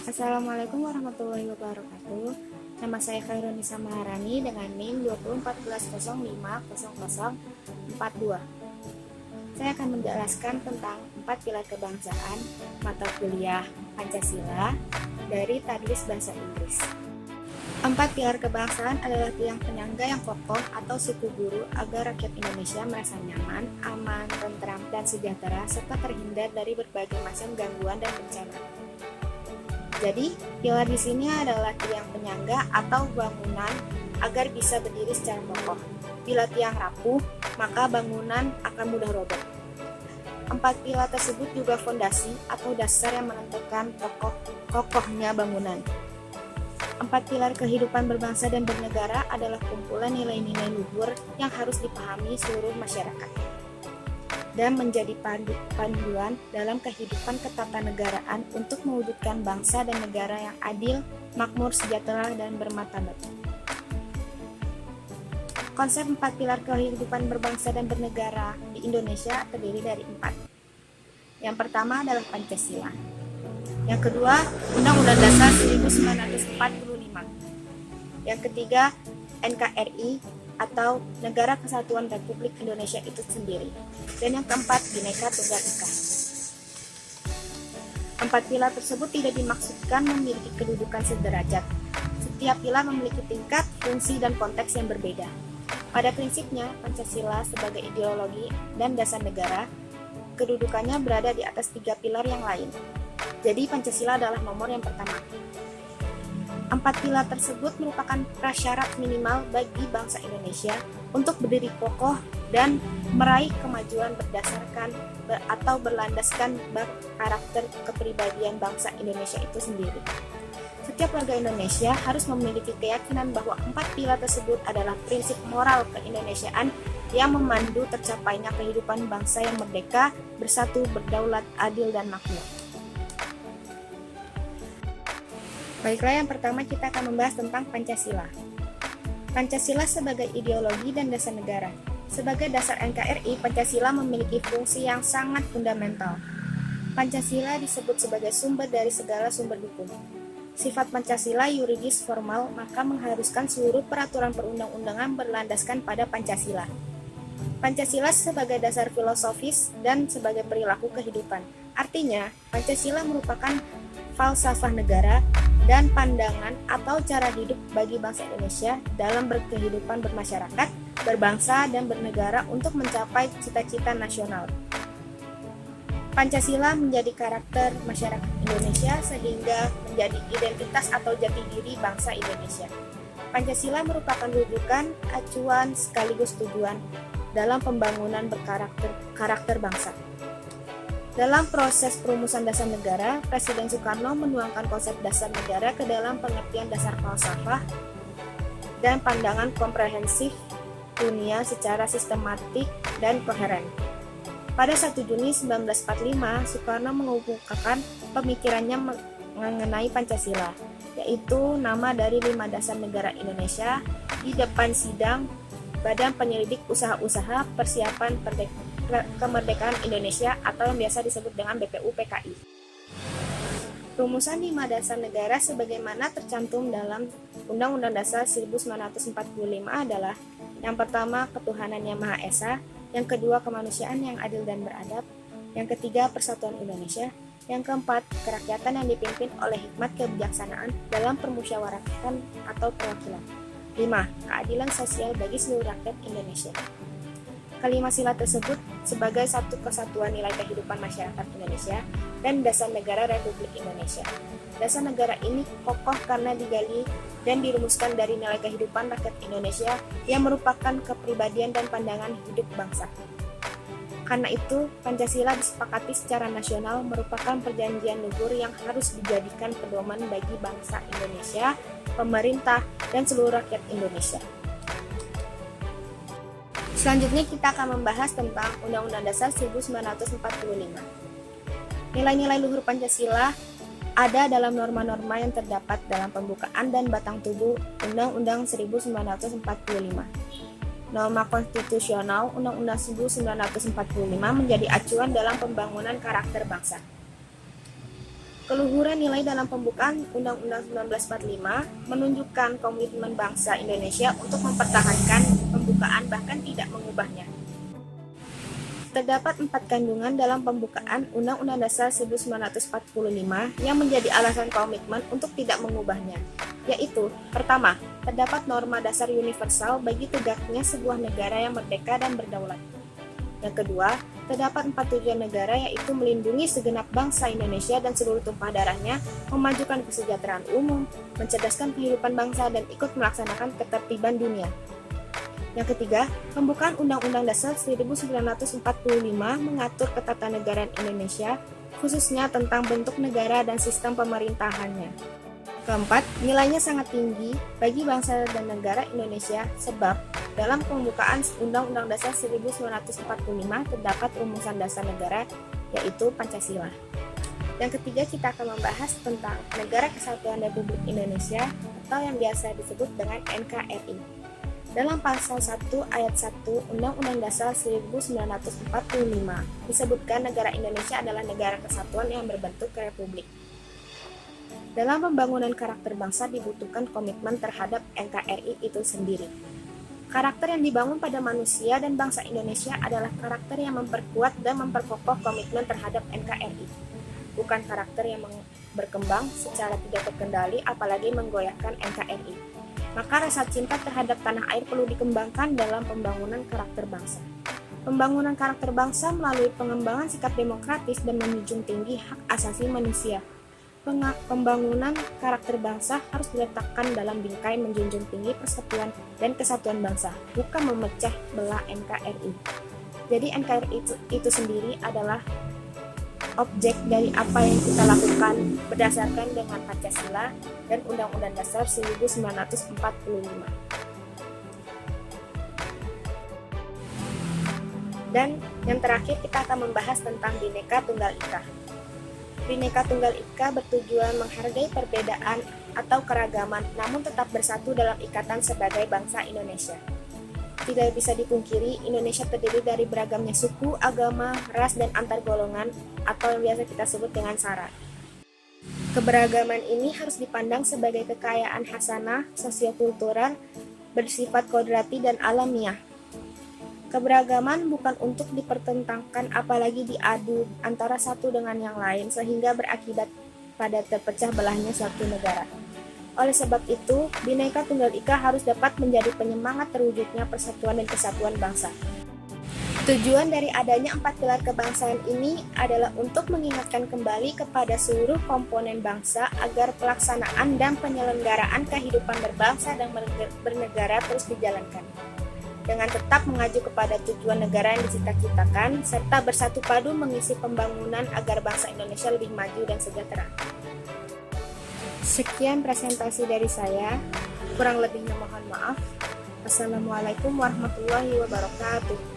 Assalamualaikum warahmatullahi wabarakatuh. Nama saya Khairunisa Maharani dengan NIM 2014050042. Saya akan menjelaskan tentang 4 pilar kebangsaan mata kuliah Pancasila dari Tadlis Bahasa Inggris. 4 pilar kebangsaan adalah tiang penyangga yang kokoh atau suku guru agar rakyat Indonesia merasa nyaman, aman, tentram, dan sejahtera serta terhindar dari berbagai macam gangguan dan bencana. Jadi, pilar di sini adalah tiang penyangga atau bangunan agar bisa berdiri secara kokoh. Bila tiang rapuh, maka bangunan akan mudah roboh. 4 pilar tersebut juga fondasi atau dasar yang menentukan kokohnya bangunan. 4 pilar kehidupan berbangsa dan bernegara adalah kumpulan nilai-nilai luhur yang harus dipahami seluruh masyarakat dan menjadi panduan dalam kehidupan ketatanegaraan untuk mewujudkan bangsa dan negara yang adil, makmur, sejahtera, dan bermartabat. Konsep 4 pilar kehidupan berbangsa dan bernegara di Indonesia terdiri dari 4. Yang pertama adalah Pancasila. Yang kedua, Undang-Undang Dasar 1945. Yang ketiga, NKRI atau Negara Kesatuan Republik Indonesia itu sendiri. Dan yang keempat, Bhinneka Tunggal Ika. 4 pilar tersebut tidak dimaksudkan memiliki kedudukan sederajat. Setiap pilar memiliki tingkat, fungsi, dan konteks yang berbeda. Pada prinsipnya, Pancasila sebagai ideologi dan dasar negara, kedudukannya berada di atas 3 pilar yang lain. Jadi Pancasila adalah nomor yang pertama. 4 pilar tersebut merupakan prasyarat minimal bagi bangsa Indonesia untuk berdiri kokoh dan meraih kemajuan berdasarkan atau berlandaskan karakter kepribadian bangsa Indonesia itu sendiri. Setiap warga Indonesia harus memiliki keyakinan bahwa 4 pilar tersebut adalah prinsip moral keindonesiaan yang memandu tercapainya kehidupan bangsa yang merdeka, bersatu, berdaulat, adil, dan makmur. Baiklah, yang pertama kita akan membahas tentang Pancasila. Pancasila sebagai ideologi dan dasar negara. Sebagai dasar NKRI, Pancasila memiliki fungsi yang sangat fundamental. Pancasila disebut sebagai sumber dari segala sumber hukum. Sifat Pancasila yuridis formal, maka mengharuskan seluruh peraturan perundang-undangan berlandaskan pada Pancasila. Pancasila sebagai dasar filosofis dan sebagai perilaku kehidupan. Artinya, Pancasila merupakan falsafah negara dan pandangan atau cara hidup bagi bangsa Indonesia dalam berkehidupan bermasyarakat, berbangsa, dan bernegara untuk mencapai cita-cita nasional. Pancasila menjadi karakter masyarakat Indonesia sehingga menjadi identitas atau jati diri bangsa Indonesia. Pancasila merupakan rujukan, acuan, sekaligus tujuan dalam pembangunan karakter bangsa. Dalam proses perumusan dasar negara, Presiden Soekarno menuangkan konsep dasar negara ke dalam pengertian dasar falsafah dan pandangan komprehensif dunia secara sistematik dan koheren. Pada 1 Juni 1945, Soekarno mengemukakan pemikirannya mengenai Pancasila, yaitu nama dari 5 dasar negara Indonesia di depan sidang Badan Penyelidik Usaha-Usaha Persiapan Kemerdekaan Indonesia atau yang biasa disebut dengan BPUPKI. Rumusan 5 dasar negara sebagaimana tercantum dalam Undang-Undang Dasar 1945 adalah: yang pertama, ketuhanan yang Maha Esa; yang kedua, kemanusiaan yang adil dan beradab; yang ketiga, persatuan Indonesia; yang keempat, kerakyatan yang dipimpin oleh hikmat kebijaksanaan dalam permusyawaratan atau perwakilan; 5. Keadilan sosial bagi seluruh rakyat Indonesia. Kelima sila tersebut sebagai satu kesatuan nilai kehidupan masyarakat Indonesia dan dasar negara Republik Indonesia. Dasar negara ini kokoh karena digali dan dirumuskan dari nilai kehidupan rakyat Indonesia yang merupakan kepribadian dan pandangan hidup bangsa. Karena itu, Pancasila disepakati secara nasional merupakan perjanjian luhur yang harus dijadikan pedoman bagi bangsa Indonesia, pemerintah, dan seluruh rakyat Indonesia. Selanjutnya kita akan membahas tentang Undang-Undang Dasar 1945. Nilai-nilai luhur Pancasila ada dalam norma-norma yang terdapat dalam pembukaan dan batang tubuh Undang-Undang 1945. Norma konstitusional Undang-Undang 1945 menjadi acuan dalam pembangunan karakter bangsa. Keluhuran nilai dalam pembukaan Undang-Undang 1945 menunjukkan komitmen bangsa Indonesia untuk mempertahankan pembukaan bahkan tidak mengubahnya. Terdapat 4 kandungan dalam pembukaan Undang-Undang Dasar 1945 yang menjadi alasan komitmen untuk tidak mengubahnya, yaitu: pertama, terdapat norma dasar universal bagi tegaknya sebuah negara yang merdeka dan berdaulat. Yang kedua, terdapat 4 tujuan negara, yaitu melindungi segenap bangsa Indonesia dan seluruh tumpah darahnya, memajukan kesejahteraan umum, mencerdaskan kehidupan bangsa, dan ikut melaksanakan ketertiban dunia. Yang ketiga, pembukaan Undang-Undang Dasar 1945 mengatur ketatanegaraan Indonesia, khususnya tentang bentuk negara dan sistem pemerintahannya. Keempat, nilainya sangat tinggi bagi bangsa dan negara Indonesia sebab dalam pembukaan Undang-Undang Dasar 1945 terdapat rumusan dasar negara, yaitu Pancasila. Yang ketiga, kita akan membahas tentang Negara Kesatuan Republik Indonesia atau yang biasa disebut dengan NKRI. Dalam pasal 1 ayat 1 Undang-Undang Dasar 1945 disebutkan negara Indonesia adalah negara kesatuan yang berbentuk republik. Dalam pembangunan karakter bangsa dibutuhkan komitmen terhadap NKRI itu sendiri. Karakter yang dibangun pada manusia dan bangsa Indonesia adalah karakter yang memperkuat dan memperkokoh komitmen terhadap NKRI, bukan karakter yang berkembang secara tidak terkendali apalagi menggoyahkan NKRI. Maka rasa cinta terhadap tanah air perlu dikembangkan dalam pembangunan karakter bangsa. Pembangunan karakter bangsa melalui pengembangan sikap demokratis dan menjunjung tinggi hak asasi manusia. Pembangunan karakter bangsa harus diletakkan dalam bingkai menjunjung tinggi persatuan dan kesatuan bangsa, bukan memecah belah NKRI. Jadi NKRI itu sendiri adalah objek dari apa yang kita lakukan berdasarkan dengan Pancasila dan Undang-Undang Dasar 1945. Dan yang terakhir kita akan membahas tentang Bhinneka Tunggal Ika. Bhinneka Tunggal Ika bertujuan menghargai perbedaan atau keragaman namun tetap bersatu dalam ikatan sebagai bangsa Indonesia. Tidak bisa dipungkiri, Indonesia terdiri dari beragamnya suku, agama, ras, dan antar golongan atau yang biasa kita sebut dengan SARA. Keberagaman ini harus dipandang sebagai kekayaan hasanah, sosiokultural, bersifat kodrati dan alamiah. Keberagaman bukan untuk dipertentangkan apalagi diadu antara satu dengan yang lain sehingga berakibat pada terpecah belahnya suatu negara. Oleh sebab itu, Bhinneka Tunggal Ika harus dapat menjadi penyemangat terwujudnya persatuan dan kesatuan bangsa. Tujuan dari adanya 4 pilar kebangsaan ini adalah untuk mengingatkan kembali kepada seluruh komponen bangsa agar pelaksanaan dan penyelenggaraan kehidupan berbangsa dan bernegara terus dijalankan, dengan tetap mengacu kepada tujuan negara yang dicita-citakan, serta bersatu padu mengisi pembangunan agar bangsa Indonesia lebih maju dan sejahtera. Sekian presentasi dari saya, kurang lebihnya mohon maaf. Assalamualaikum warahmatullahi wabarakatuh.